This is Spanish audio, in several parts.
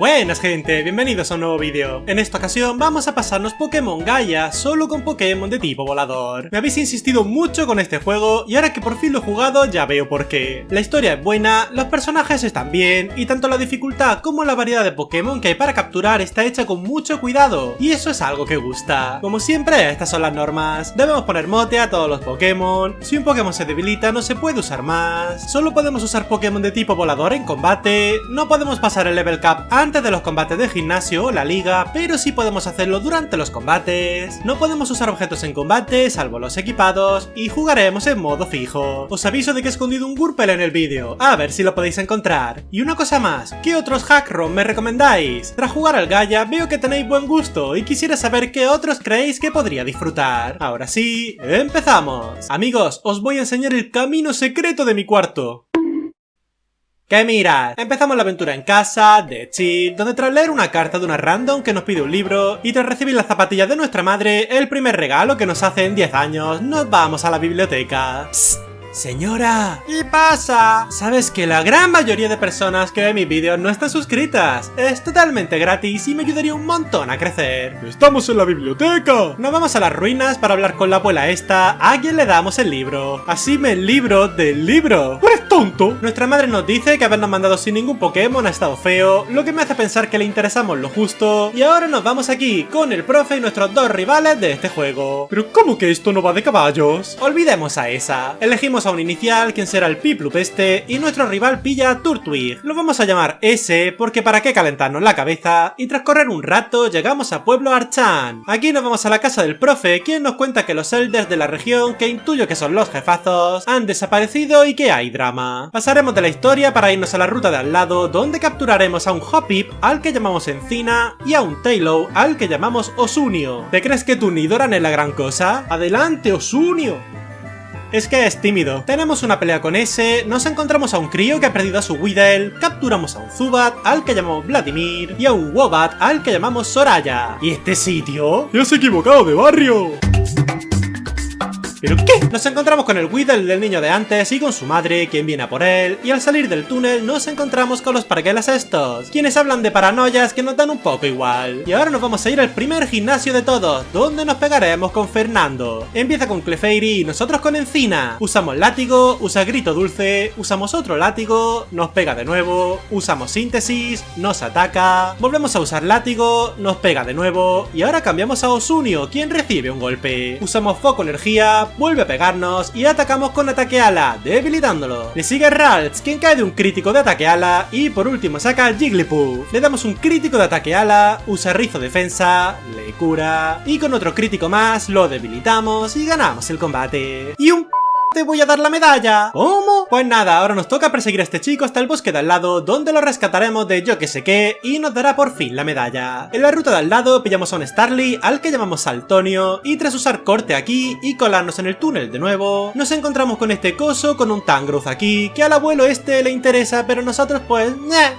Buenas gente, bienvenidos a un nuevo vídeo. En esta ocasión vamos a pasarnos Pokémon Gaia solo con Pokémon de tipo volador. Me habéis insistido mucho con este juego y ahora que por fin lo he jugado ya veo por qué. La historia es buena, los personajes están bien y tanto la dificultad como la variedad de Pokémon que hay para capturar está hecha con mucho cuidado y eso es algo que gusta. Como siempre, estas son las normas. Debemos poner mote a todos los Pokémon. Si un Pokémon se debilita no se puede usar más. Solo podemos usar Pokémon de tipo volador en combate. No podemos pasar el level cap antes de los combates de gimnasio o la liga, pero sí podemos hacerlo durante los combates. No podemos usar objetos en combate, salvo los equipados, y jugaremos en modo fijo. Os aviso de que he escondido un Wurmple en el vídeo, a ver si lo podéis encontrar. Y una cosa más, ¿qué otros hack ROM me recomendáis? Tras jugar al Gaia veo que tenéis buen gusto y quisiera saber qué otros creéis que podría disfrutar. Ahora sí, empezamos. Amigos, os voy a enseñar el camino secreto de mi cuarto. ¿Qué mirad? Empezamos la aventura en casa, de chill, donde tras leer una carta de una random que nos pide un libro y tras recibir las zapatillas de nuestra madre, el primer regalo que nos hace en 10 años, nos vamos a la biblioteca. Psst. Señora, ¿qué pasa? ¿Sabes que la gran mayoría de personas que ven mis vídeos no están suscritas? Es totalmente gratis y me ayudaría un montón a crecer. ¡Estamos en la biblioteca! Nos vamos a las ruinas para hablar con la abuela esta, a quien le damos el libro. Asíme el libro del libro. ¿Eres tonto? Nuestra madre nos dice que habernos mandado sin ningún Pokémon ha estado feo, lo que me hace pensar que le interesamos lo justo. Y ahora nos vamos aquí, con el profe y nuestros dos rivales de este juego. ¿Pero cómo que esto no va de caballos? Olvidemos a esa. Elegimos a un inicial, quien será el Piplup este, y nuestro rival pilla a Turtwig. Lo vamos a llamar S, porque para qué calentarnos la cabeza, y tras correr un rato llegamos a Pueblo Archan. Aquí nos vamos a la casa del profe, quien nos cuenta que los elders de la región, que intuyo que son los jefazos, han desaparecido y que hay drama. Pasaremos de la historia para irnos a la ruta de al lado, donde capturaremos a un Hoppip, al que llamamos Encina, y a un Taillow, al que llamamos Osunio. ¿Te crees que tu Nidoran es la gran cosa? ¡Adelante, Osunio! Es que es tímido. Tenemos una pelea con ese, nos encontramos a un crío que ha perdido a su Weedle, capturamos a un Zubat, al que llamamos Vladimir, y a un Wobbat, al que llamamos Soraya. ¿Y este sitio? ¡Te has equivocado de barrio! ¿Pero qué? Nos encontramos con el Weedle del niño de antes y con su madre, quien viene a por él, y al salir del túnel nos encontramos con los parguelas estos, quienes hablan de paranoias que nos dan un poco igual. Y ahora nos vamos a ir al primer gimnasio de todos, donde nos pegaremos con Fernando. Empieza con Clefairy y nosotros con Encina. Usamos látigo, usa grito dulce, usamos otro látigo, nos pega de nuevo, usamos síntesis, nos ataca, volvemos a usar látigo, nos pega de nuevo, y ahora cambiamos a Osunio, quien recibe un golpe. Usamos foco energía, vuelve a pegarnos y atacamos con ataque ala, debilitándolo. Le sigue Ralts, quien cae de un crítico de ataque ala y por último saca a Jigglypuff. Le damos un crítico de ataque ala, usa rizo defensa, le cura y con otro crítico más lo debilitamos y ganamos el combate. Y un te voy a dar la medalla. ¿Cómo? Pues nada, ahora nos toca perseguir a este chico hasta el bosque de al lado, donde lo rescataremos de yo que sé qué y nos dará por fin la medalla. En la ruta de al lado pillamos a un Starly, al que llamamos Saltonio, y tras usar corte aquí y colarnos en el túnel de nuevo, nos encontramos con este coso con un Tangrowth aquí, que al abuelo este le interesa, pero nosotros pues,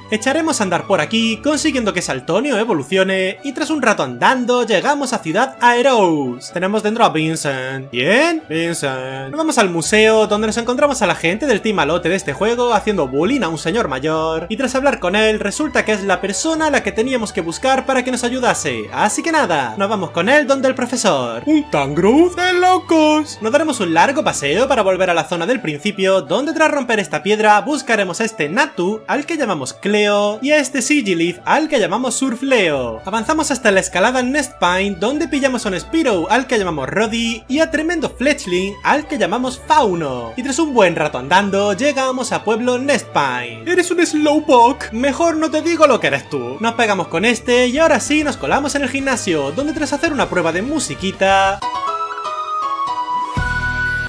echaremos a andar por aquí, consiguiendo que Saltonio evolucione, y tras un rato andando llegamos a Ciudad Aeros. Tenemos dentro a Vincent. ¿Bien? Vincent. Nos vamos al museo, donde nos encontramos a la gente del team Alote de este juego haciendo bullying a un señor mayor, y tras hablar con él resulta que es la persona a la que teníamos que buscar para que nos ayudase, así que nada, nos vamos con él donde el profesor. ¿Un Tangrowth de locos? Nos daremos un largo paseo para volver a la zona del principio, donde tras romper esta piedra buscaremos a este Natu, al que llamamos Cleo, y a este Sigilyph, al que llamamos Surfleo. Avanzamos hasta la escalada en Nestpine, donde pillamos a un Spearow, al que llamamos Roddy, y a tremendo Fletchling, al que llamamos Fauno. Y tras un buen rato andando, llegamos a Pueblo Nestpine. ¡Eres un Slowpoke! Mejor no te digo lo que eres tú. Nos pegamos con este y ahora sí nos colamos en el gimnasio, donde tras hacer una prueba de musiquita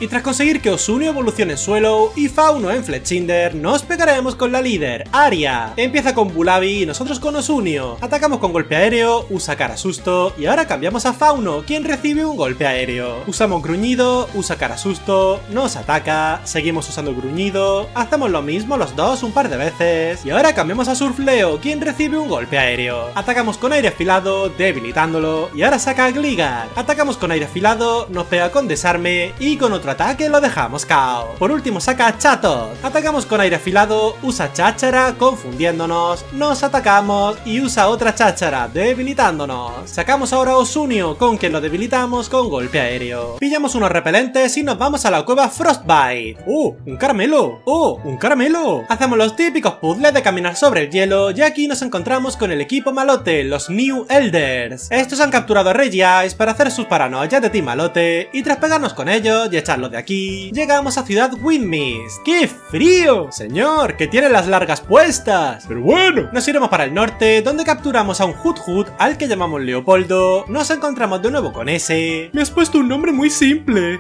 Y tras conseguir que Osunio evolucione en Swallow y Fauno en Fletchinder, nos pegaremos con la líder, Aria. Empieza con Bulabi y nosotros con Osunio. Atacamos con golpe aéreo, usa cara susto y ahora cambiamos a Fauno, quien recibe un golpe aéreo. Usamos gruñido, usa cara susto, nos ataca, seguimos usando gruñido, hacemos lo mismo los dos un par de veces y ahora cambiamos a Surfleo, quien recibe un golpe aéreo. Atacamos con aire afilado, debilitándolo y ahora saca a Gligar. Atacamos con aire afilado, nos pega con desarme y con otro ataque lo dejamos KO. Por último saca a Chatot. Atacamos con aire afilado, usa cháchara confundiéndonos, nos atacamos y usa otra cháchara debilitándonos. Sacamos ahora a Osunio, con quien lo debilitamos con golpe aéreo. Pillamos unos repelentes y nos vamos a la cueva Frostbite. ¡Oh! ¡Un caramelo! ¡Oh! ¡Un caramelo! Hacemos los típicos puzzles de caminar sobre el hielo y aquí nos encontramos con el equipo malote, los New Elders. Estos han capturado a Regice para hacer sus paranoias de Team Malote y tras pegarnos con ellos y echarlos de aquí, llegamos a Ciudad Windmist. ¡Qué frío! Señor, que tiene las largas puestas. Pero bueno. Nos iremos para el norte, donde capturamos a un Hut al que llamamos Leopoldo. Nos encontramos de nuevo con ese. Me has puesto un nombre muy simple.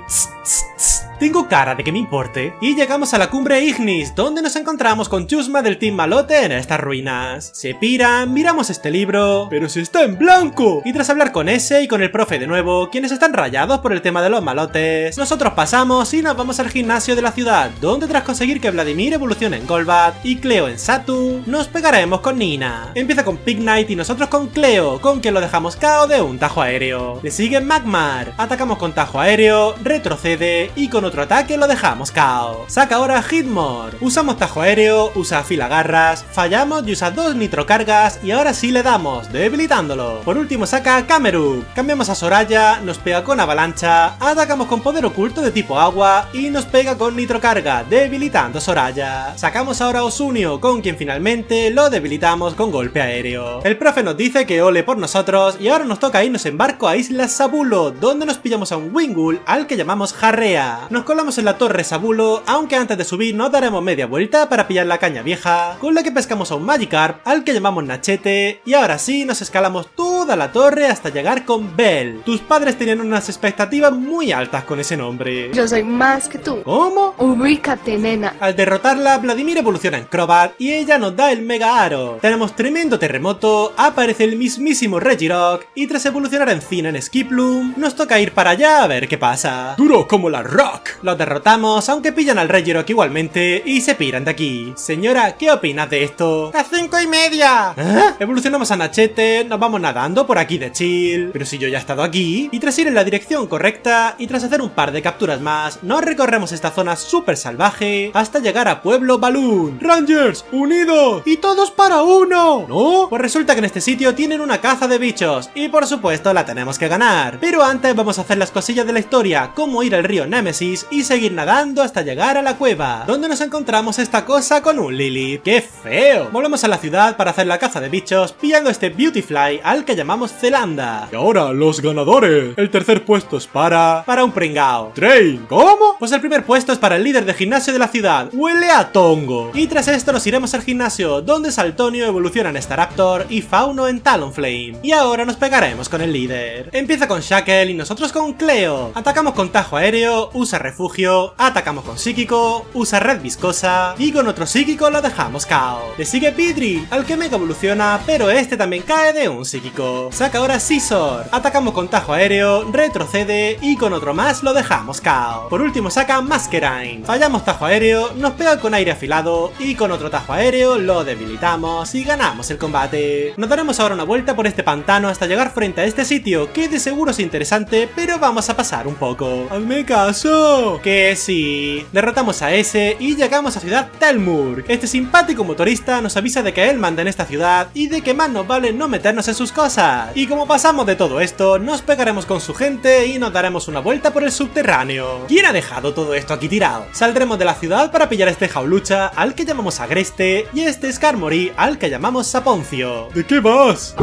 Tengo cara de que me importe. Y llegamos a la cumbre Ignis, donde nos encontramos con Chusma del Team Malote en estas ruinas. Se piran, miramos este libro, Pero si está en blanco. y tras hablar con ese y con el profe de nuevo, quienes están rayados por el tema de los malotes, nosotros pasamos y nos vamos al gimnasio de la ciudad, donde tras conseguir que Vladimir evolucione en Golbat y Cleo en Satu, nos pegaremos con Nina. Empieza con Pignite y nosotros con Cleo, con quien lo dejamos KO de un tajo aéreo. Le sigue Magmar, atacamos con tajo aéreo, retrocede y con otro ataque lo dejamos KO. Saca ahora Hitmore, usamos tajo aéreo, usa afilagarras, fallamos y usa 2 nitrocargas y ahora sí le damos, debilitándolo. Por último saca a Camerupt, cambiamos a Soraya, nos pega con avalancha, atacamos con poder oculto de tipo agua y nos pega con nitrocarga, debilitando a Soraya. Sacamos ahora a Osunio, con quien finalmente lo debilitamos con golpe aéreo. El profe nos dice que ole por nosotros y ahora nos toca irnos en barco a Isla Sabulo, donde nos pillamos a un Wingull al que llamamos Jarrea. Nos colamos en la torre Sabulo, aunque antes de subir nos daremos media vuelta para pillar la caña vieja, con la que pescamos a un Magikarp al que llamamos Nachete y ahora sí nos escalamos toda la torre hasta llegar con Bell. Tus padres tenían unas expectativas muy altas con ese nombre. Yo soy más que tú. ¿Cómo? Ubícate, nena. Al derrotarla, Vladimir evoluciona en Crobat y ella nos da el Mega Aro. Tenemos tremendo terremoto, aparece el mismísimo Regirock y tras evolucionar en Cina en Skiploom, nos toca ir para allá a ver qué pasa. Duro como la rock. Los derrotamos, aunque pillan al Regirock igualmente y se piran de aquí. Señora, ¿qué opinas de esto? ¡Las 5:30! ¿Eh? Evolucionamos a Nachete, nos vamos nadando por aquí de chill. Pero si yo ya he estado aquí. Y tras ir en la dirección correcta y tras hacer un par de capturas más, nos recorremos esta zona súper salvaje hasta llegar a Pueblo Balloon. Rangers, unidos. ¡Y todos para uno! ¿No? Pues resulta que en este sitio tienen una caza de bichos y por supuesto la tenemos que ganar. Pero antes vamos a hacer las cosillas de la historia, como ir al río Nemesis y seguir nadando hasta llegar a la cueva, donde nos encontramos esta cosa con un Lilith. ¡Qué feo! Volvemos a la ciudad para hacer la caza de bichos, pillando este Beautyfly al que llamamos Zelanda. Y ahora los ganadores. El tercer puesto es para un pringao. Train. ¿Cómo? Pues el primer puesto es para el líder de gimnasio de la ciudad. Huele a tongo. Y tras esto nos iremos al gimnasio, donde Saltonio evoluciona en Staraptor y Fauno en Talonflame. Y ahora nos pegaremos con el líder. Empieza con Shackle y nosotros con Cleo. Atacamos con tajo aéreo, usa refugio, atacamos con psíquico, usa red viscosa y con otro psíquico lo dejamos KO. Le sigue Pidril, al que mega evoluciona, pero este también cae de un psíquico. Saca ahora Scizor, atacamos con tajo aéreo, retrocede y con otro más lo dejamos KO. Por último saca Masquerain, fallamos tajo aéreo, nos pega con aire afilado y con otro tajo aéreo lo debilitamos y ganamos el combate. Nos daremos ahora una vuelta por este pantano hasta llegar frente a este sitio, que de seguro es interesante, pero vamos a pasar un poco. ¡Hazme caso! Que sí. Derrotamos a ese y llegamos a Ciudad Telmur. Este simpático motorista nos avisa de que él manda en esta ciudad y de que más nos vale no meternos en sus cosas. Y como pasamos de todo esto, nos pegaremos con su gente y nos daremos una vuelta por el subterráneo. ¿Quién ha dejado todo esto aquí tirado? Saldremos de la ciudad para pillar a este Jaulucha, al que llamamos Agreste, y este Skarmory, al que llamamos Saponcio. ¿De qué vas?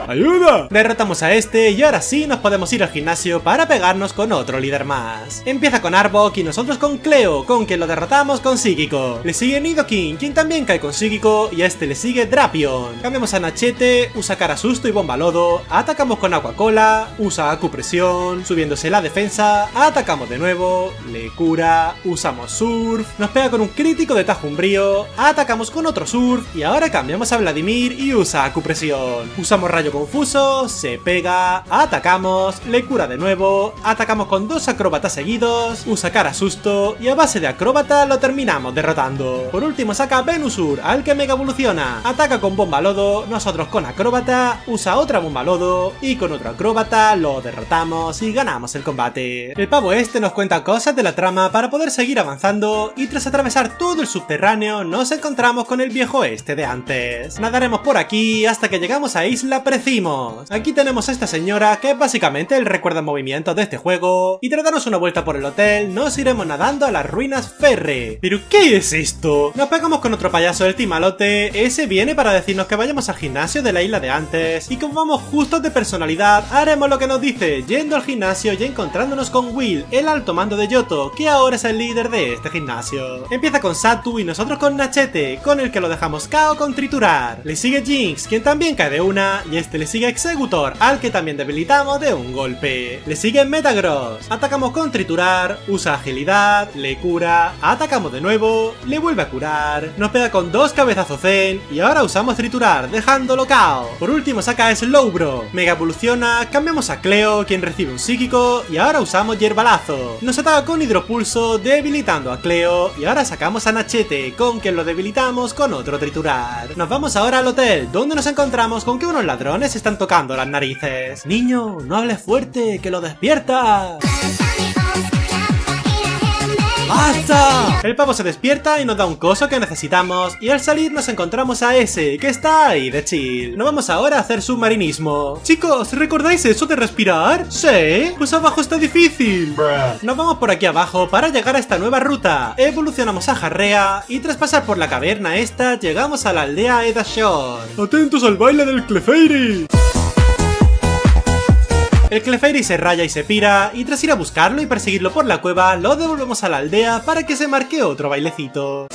¡Ayuda! Derrotamos a este y ahora sí nos podemos ir al gimnasio para pegarnos con otro líder más. Empieza con con Arbok y nosotros con Cleo, con quien lo derrotamos con Psíquico. Le sigue Nidoking, quien también cae con Psíquico, y a este le sigue Drapion. Cambiamos a Nachete, usa Cara Susto y Bomba Lodo, atacamos con Aqua Cola, usa Acupresión, subiéndose la defensa, atacamos de nuevo, le cura, usamos Surf, nos pega con un crítico de Tajo Umbrío, atacamos con otro Surf y ahora cambiamos a Vladimir y usa Acupresión. Usamos Rayo Confuso, se pega, atacamos, le cura de nuevo, atacamos con 2 acróbatas seguidos, usa Cara Susto y a base de acróbata lo terminamos derrotando. Por último saca Venusur, al que mega evoluciona, ataca con Bomba Lodo, nosotros con acróbata, usa otra Bomba Lodo y con otro acróbata lo derrotamos y ganamos el combate. El pavo este nos cuenta cosas de la trama para poder seguir avanzando y tras atravesar todo el subterráneo nos encontramos con el viejo este de antes. Nadaremos por aquí hasta que llegamos a Isla Precimos. Aquí tenemos a esta señora que es básicamente el recuerdo en movimiento de este juego y tras darnos una vuelta por el hotel nos iremos nadando a las ruinas Ferre. ¿Pero qué es esto? Nos pegamos con otro payaso del Timalote, ese viene para decirnos que vayamos al gimnasio de la isla de antes y como vamos justos de personalidad haremos lo que nos dice, yendo al gimnasio y encontrándonos con Will, el alto mando de Yoto, que ahora es el líder de este gimnasio. Empieza con Satu y nosotros con Nachete, con el que lo dejamos KO con Triturar. Le sigue Jinx, quien también cae de una, y este le sigue Executor, al que también debilitamos de un golpe. Le sigue Metagross, atacamos con Triturar, usa agilidad, le cura, atacamos de nuevo, le vuelve a curar, nos pega con 2 cabezazos Zen y ahora usamos Triturar, dejándolo KO. Por último saca Slowbro, mega evoluciona, cambiamos a Cleo, quien recibe un psíquico y ahora usamos Yerbalazo. Nos ataca con Hidropulso, debilitando a Cleo y ahora sacamos a Nachete, con quien lo debilitamos con otro Triturar. Nos vamos ahora al hotel, donde nos encontramos con que unos ladrones están tocando las narices. Niño, no hables fuerte, que lo despierta. ¡Basta! El pavo se despierta y nos da un coso que necesitamos y al salir nos encontramos a ese, que está ahí de chill. Nos vamos ahora a hacer submarinismo. Chicos, ¿recordáis eso de respirar? ¿Sí? Pues abajo está difícil. Nos vamos por aquí abajo para llegar a esta nueva ruta. Evolucionamos a Jarrea y tras pasar por la caverna esta llegamos a la aldea Edashore. ¡Atentos al baile del Clefairy! El Clefairy se raya y se pira, y tras ir a buscarlo y perseguirlo por la cueva, lo devolvemos a la aldea para que se marque otro bailecito.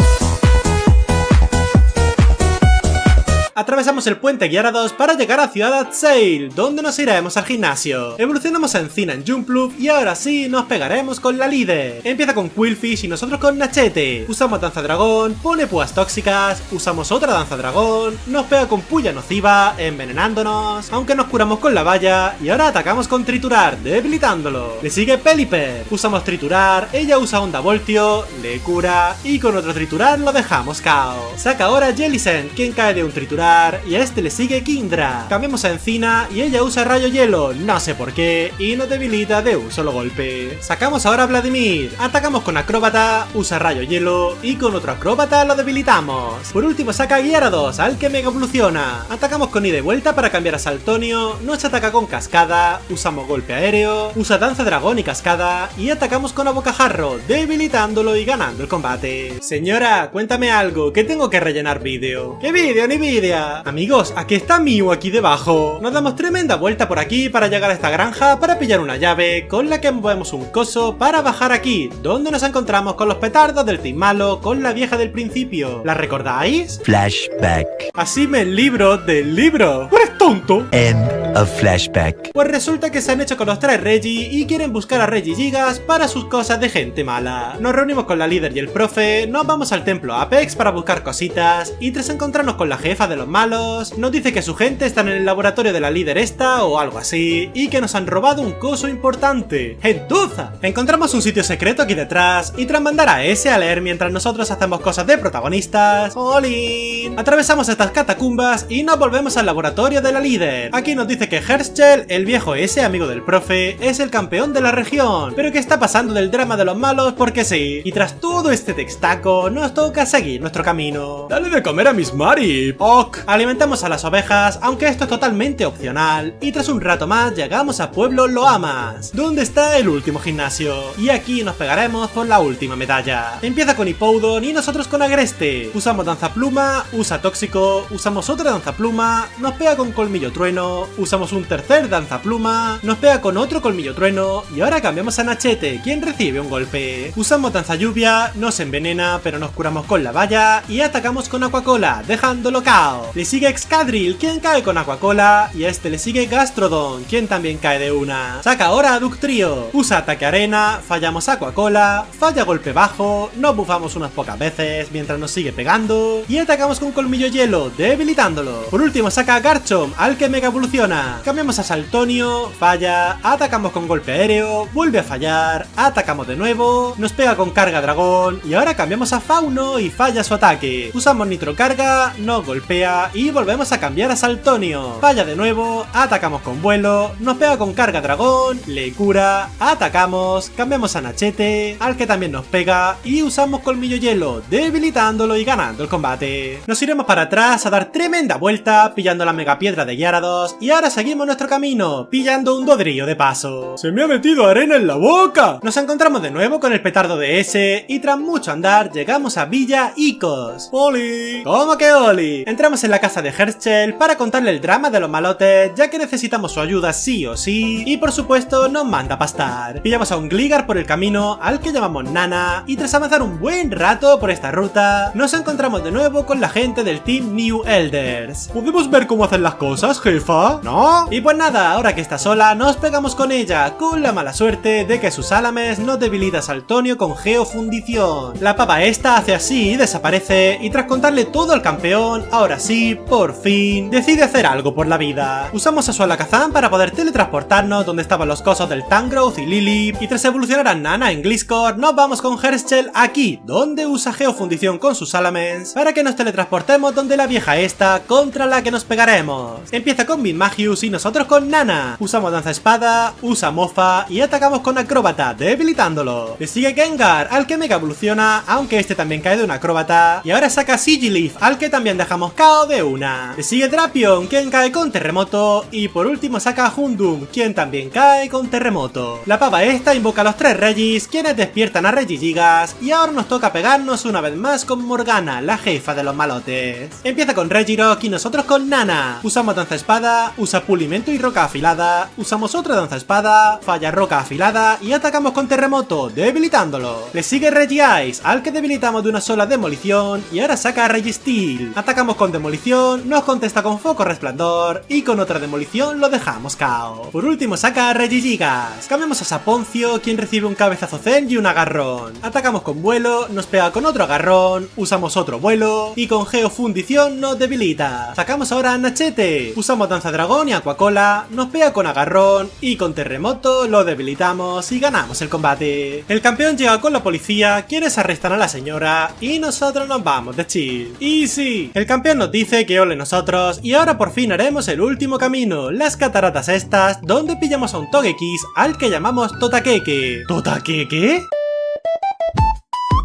Atravesamos el puente Gyarados para llegar a Ciudad Adsail, donde nos iremos al gimnasio. Evolucionamos a Encina en Jumpluff y ahora sí nos pegaremos con la líder. Empieza con Qwilfish y nosotros con Nachete. Usamos Danza Dragón, pone púas tóxicas, usamos otra Danza Dragón, nos pega con Puya Nociva, envenenándonos, aunque nos curamos con la valla y ahora atacamos con Triturar, debilitándolo. Le sigue Pelipper, usamos Triturar, ella usa Onda Voltio, le cura y con otro Triturar lo dejamos KO. Saca ahora Jellicent, quien cae de un Triturar y a este le sigue Kindra. Cambiamos a Encina y ella usa Rayo Hielo, no sé por qué, y nos debilita de un solo golpe. Sacamos ahora a Vladimir, atacamos con Acróbata, usa Rayo Hielo y con otro Acróbata lo debilitamos. Por último saca a Gyarados, al que mega evoluciona. Atacamos con ida y vuelta para cambiar a Saltonio, nos ataca con Cascada, usamos Golpe Aéreo, usa Danza Dragón y Cascada y atacamos con Abocajarro, debilitándolo y ganando el combate. Señora, cuéntame algo, que tengo que rellenar vídeo. ¿Qué vídeo ni vídeo? Amigos, aquí está Mew aquí debajo. Nos damos tremenda vuelta por aquí para llegar a esta granja para pillar una llave con la que movemos un coso para bajar aquí, donde nos encontramos con los petardos del Team Malo con la vieja del principio. ¿La recordáis? Flashback. Así me libro del libro. ¡Eres tonto! End of flashback. Pues resulta que se han hecho con los 3 Reggie y quieren buscar a Regigigas para sus cosas de gente mala. Nos reunimos con la líder y el profe, nos vamos al templo Apex para buscar cositas y tras encontrarnos con la jefa de los malos, nos dice que su gente está en el laboratorio de la líder esta o algo así y que nos han robado un coso importante. ¡Gentuza! Encontramos un sitio secreto aquí detrás y tras mandar a ese a leer mientras nosotros hacemos cosas de protagonistas, ¡olín! Atravesamos estas catacumbas y nos volvemos al laboratorio de la líder. Aquí nos dice que Herschel, el viejo ese amigo del profe, es el campeón de la región, pero que está pasando del drama de los malos porque sí. Y tras todo este textaco, nos toca seguir nuestro camino. ¡Dale de comer a Miss Mari! Ok. Alimentamos a las ovejas, aunque esto es totalmente opcional, y tras un rato más llegamos a Pueblo Loamas, donde está el último gimnasio, y aquí nos pegaremos por la última medalla. Empieza con Hippowdon y nosotros con Agreste. Usamos Danza Pluma, usa Tóxico, usamos otra Danza Pluma, nos pega con Colmillo Trueno, usa usamos un tercer danzapluma, nos pega con otro colmillo trueno y ahora cambiamos a Nachete, quien recibe un golpe. Usamos danza lluvia, nos envenena pero nos curamos con la valla y atacamos con Aquacola, dejándolo KO. Le sigue Excadrill, quien cae con Aquacola y a este le sigue Gastrodon, quien también cae de una. Saca ahora a Ductrio, usa ataque arena, fallamos Aquacola, falla golpe bajo, nos bufamos unas pocas veces mientras nos sigue pegando y atacamos con colmillo hielo, debilitándolo. Por último saca a Garchomp, al que mega evoluciona. Cambiamos a Saltonio, falla, atacamos con golpe aéreo, vuelve a fallar, atacamos de nuevo, nos pega con carga dragón y ahora cambiamos a Fauno y falla su ataque. Usamos nitro carga, nos golpea y volvemos a cambiar a Saltonio. Falla de nuevo, atacamos con vuelo, nos pega con carga dragón, le cura, atacamos, cambiamos a Nachete, al que también nos pega y usamos colmillo hielo, debilitándolo y ganando el combate. Nos iremos para atrás a dar tremenda vuelta, pillando la mega piedra de Gyarados y ahora seguimos nuestro camino, pillando un Dodrio de paso. ¡Se me ha metido arena en la boca! Nos encontramos de nuevo con el petardo de ese y tras mucho andar llegamos a Villa Icos. ¡Oli! ¿Cómo que Oli? Entramos en la casa de Herschel para contarle el drama de los malotes, ya que necesitamos su ayuda sí o sí, y por supuesto nos manda a pastar. Pillamos a un Gligar por el camino, al que llamamos Nana, y tras avanzar un buen rato por esta ruta, nos encontramos de nuevo con la gente del Team New Elders. ¿Podemos ver cómo hacen las cosas, jefa? ¿No? Y pues nada, ahora que está sola, nos pegamos con ella, con la mala suerte de que su Salames nos debilita a Saltonio con geofundición. La pava esta hace así y desaparece, y tras contarle todo al campeón, ahora sí, por fin, decide hacer algo por la vida. Usamos a su Alakazam para poder teletransportarnos donde estaban los cosos del Tangrowth y Lily, y tras evolucionar a Nana en Gliscor, nos vamos con Herschel aquí, donde usa geofundición con sus Salamence, para que nos teletransportemos donde la vieja esta, contra la que nos pegaremos. Empieza con Mismagius y nosotros con Nana. Usamos danza espada, usa mofa y atacamos con acróbata, debilitándolo. Le sigue Gengar, al que mega evoluciona, aunque este también cae de un acróbata, y ahora saca Sigilyph, al que también dejamos KO de una. Le sigue Drapion, quien cae con terremoto, y por último saca a Houndoom, quien también cae con terremoto. La pava esta invoca a los tres Regis, quienes despiertan a Regigigas, y ahora nos toca pegarnos una vez más con Morgana, la jefa de los malotes. Empieza con Regirock y nosotros con Nana. Usamos danza espada, usa pulimento y roca afilada, usamos otra danza espada, falla roca afilada y atacamos con terremoto, debilitándolo. Le sigue Regice, al que debilitamos de una sola demolición y ahora saca a Registeel. Atacamos con demolición, nos contesta con foco resplandor y con otra demolición lo dejamos KO. Por último saca a Regigigas. Cambiamos a Saponcio, quien recibe un cabezazo zen y un agarrón. Atacamos con vuelo, nos pega con otro agarrón, usamos otro vuelo y con geofundición nos debilita. Sacamos ahora a Nachete, usamos danza dragón y Aquacola, nos pega con agarrón y con terremoto lo debilitamos y ganamos el combate. El campeón llega con la policía, quienes arrestan a la señora y nosotros nos vamos de chill. Easy. El campeón nos dice que ole nosotros y ahora por fin haremos el último camino, las cataratas estas, donde pillamos a un Togekiss al que llamamos Totakeke. ¿Totakeke?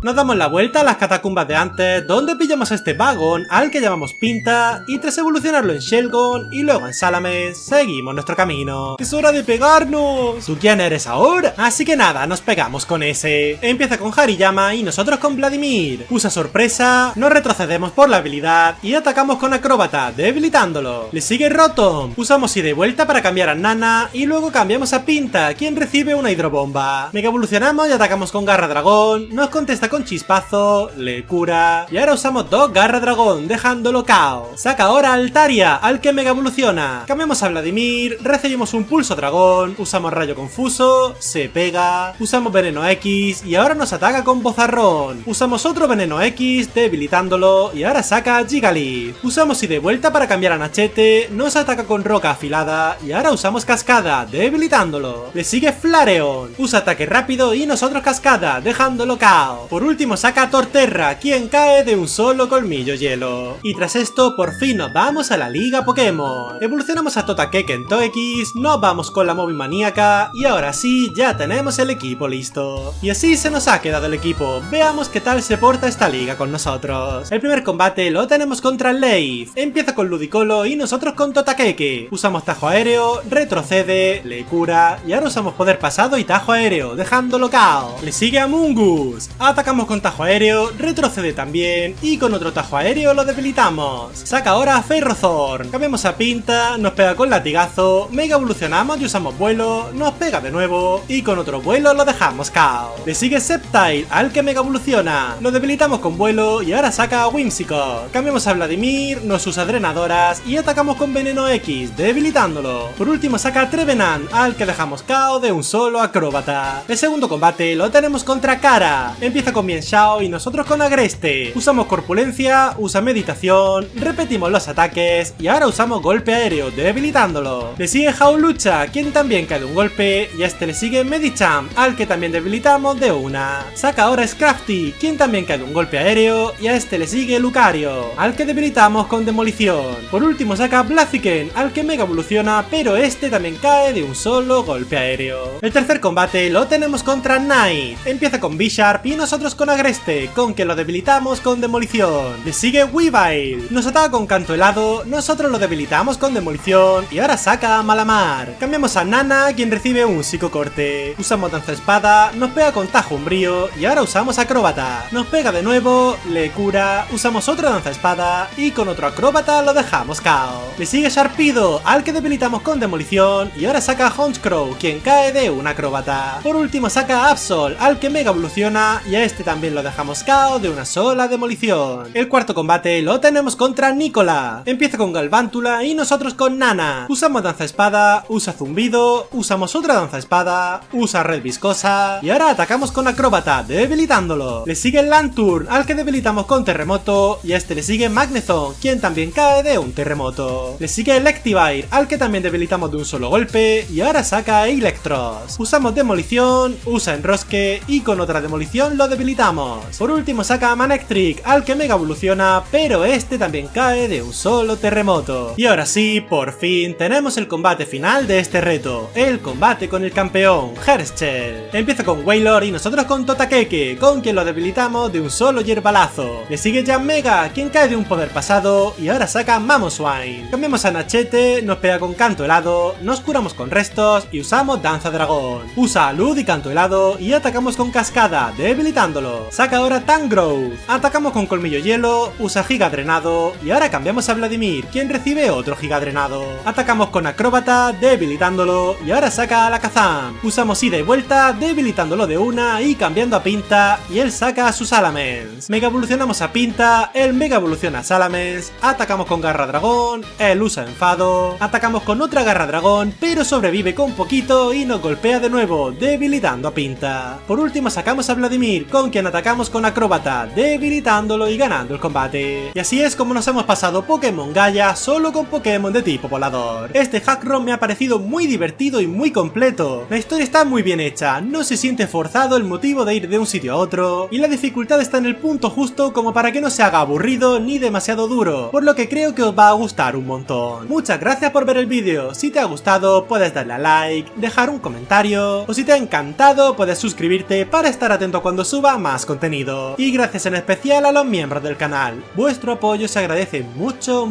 Nos damos la vuelta a las catacumbas de antes, donde pillamos a este Bagon, al que llamamos Pinta, y tras evolucionarlo en Shelgon y luego en Salamence, seguimos nuestro camino. ¡Es hora de pegarnos! ¿Tú quién eres ahora? Así que nada, nos pegamos con ese. Empieza con Hariyama y nosotros con Vladimir. Usa sorpresa, nos retrocedemos por la habilidad y atacamos con acróbata, debilitándolo. Le sigue Rotom. Usamos ida y vuelta para cambiar a Nana y luego cambiamos a Pinta, quien recibe una hidrobomba. Mega evolucionamos y atacamos con Garra Dragón, nos contesta con Chispazo, le cura y ahora usamos dos Garra Dragón, dejándolo KO. Saca ahora a Altaria, al que mega evoluciona. Cambiamos a Vladimir, recibimos un Pulso Dragón, usamos Rayo Confuso, se pega, usamos Veneno X y ahora nos ataca con Bozarrón. Usamos otro Veneno X, debilitándolo y ahora saca a Jigglypuff. Usamos ida y vuelta para cambiar a Nachete, nos ataca con Roca Afilada y ahora usamos Cascada, debilitándolo. Le sigue Flareon, usa ataque rápido y nosotros Cascada, dejándolo KO. Por último saca a Torterra, quien cae de un solo colmillo hielo. Y tras esto por fin nos vamos a la Liga Pokémon. Evolucionamos a Totakeke en Togekiss, nos vamos con la Movimaníaca y ahora sí ya tenemos el equipo listo. Y así se nos ha quedado el equipo, veamos qué tal se porta esta liga con nosotros. El primer combate lo tenemos contra Leif, empieza con Ludicolo y nosotros con Totakeke. Usamos Tajo Aéreo, retrocede, le cura y ahora usamos Poder Pasado y Tajo Aéreo, dejándolo KO. Le sigue a Mungus, ataca atacamos con tajo aéreo, retrocede también y con otro tajo aéreo lo debilitamos. Saca ahora Ferrothorn, cambiamos a Pinta, nos pega con latigazo, mega evolucionamos y usamos vuelo, nos pega de nuevo y con otro vuelo lo dejamos KO. Le sigue Sceptile, al que mega evoluciona, lo debilitamos con vuelo y ahora saca a Whimsicott. Cambiamos a Vladimir, nos usa drenadoras y atacamos con veneno X, debilitándolo. Por último saca Trevenant, al que dejamos KO de un solo acróbata. El segundo combate lo tenemos contra Kara. Empieza con Mian Shao y nosotros con Agreste. Usamos corpulencia, usa meditación, repetimos los ataques y ahora usamos golpe aéreo, debilitándolo. Le sigue Jaulucha, quien también cae de un golpe, y a este le sigue Medicham, al que también debilitamos de una. Saca ahora Scrafty, quien también cae de un golpe aéreo, y a este le sigue Lucario, al que debilitamos con demolición. Por último saca Blaziken, al que mega evoluciona, pero este también cae de un solo golpe aéreo. El tercer combate lo tenemos contra Knight. Empieza con B-Sharp y nosotros con Agreste, con que lo debilitamos con demolición. Le sigue Weavile, nos ataca con canto helado, nosotros lo debilitamos con demolición y ahora saca a Malamar. Cambiamos a Nana, quien recibe un psicocorte. Usamos danza espada, nos pega con tajo umbrío y ahora usamos acróbata. Nos pega de nuevo, le cura, usamos otra danza espada y con otro acróbata lo dejamos KO. Le sigue Sharpedo, al que debilitamos con demolición y ahora saca a Honchcrow, quien cae de un acróbata. Por último saca a Absol, al que mega evoluciona y a este también lo dejamos KO de una sola demolición. El cuarto combate lo tenemos contra Nicola. Empieza con Galvántula y nosotros con Nana. Usamos danza espada, usa zumbido, usamos otra danza espada, usa red viscosa y ahora atacamos con acróbata, debilitándolo. Le sigue Lanturn, al que debilitamos con terremoto y a este le sigue Magnezone, quien también cae de un terremoto. Le sigue Electivire, al que también debilitamos de un solo golpe y ahora saca a Electros. Usamos demolición, usa enrosque y con otra demolición lo debilitamos. Por último saca a Manectric, al que mega evoluciona, pero este también cae de un solo terremoto. Y ahora sí, por fin tenemos el combate final de este reto, el combate con el campeón, Herschel. Empieza con Wailord y nosotros con Totakeke, con quien lo debilitamos de un solo hierbalazo. Le sigue Jan Mega, quien cae de un poder pasado y ahora saca Mamoswine. Cambiamos a Nachete, nos pega con canto helado, nos curamos con restos y usamos danza dragón. Usa Lud y canto helado y atacamos con cascada, debilitándolo. Saca ahora Tangrowth, atacamos con colmillo hielo, usa giga drenado y ahora cambiamos a Vladimir, quien recibe otro giga drenado. Atacamos con acróbata, debilitándolo y ahora saca a Alakazam. Usamos ida y vuelta, debilitándolo de una y cambiando a Pinta y él saca a sus Salamence. Mega evolucionamos a Pinta, él mega evoluciona a Salamence, atacamos con garra dragón, él usa enfado, atacamos con otra garra dragón pero sobrevive con poquito y nos golpea de nuevo, debilitando a Pinta. Por último sacamos a Vladimir, con quien atacamos con acróbata, debilitándolo y ganando el combate. Y así es como nos hemos pasado Pokémon Gaia solo con Pokémon de tipo volador. Este hack ROM me ha parecido muy divertido y muy completo. La historia está muy bien hecha, no se siente forzado el motivo de ir de un sitio a otro y la dificultad está en el punto justo como para que no se haga aburrido ni demasiado duro, por lo que creo que os va a gustar un montón. Muchas gracias por ver el vídeo, si te ha gustado puedes darle a like, dejar un comentario o si te ha encantado puedes suscribirte para estar atento cuando suba más contenido. Y gracias en especial a los miembros del canal, vuestro apoyo se agradece mucho.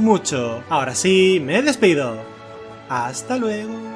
Ahora sí, me despido. Hasta luego.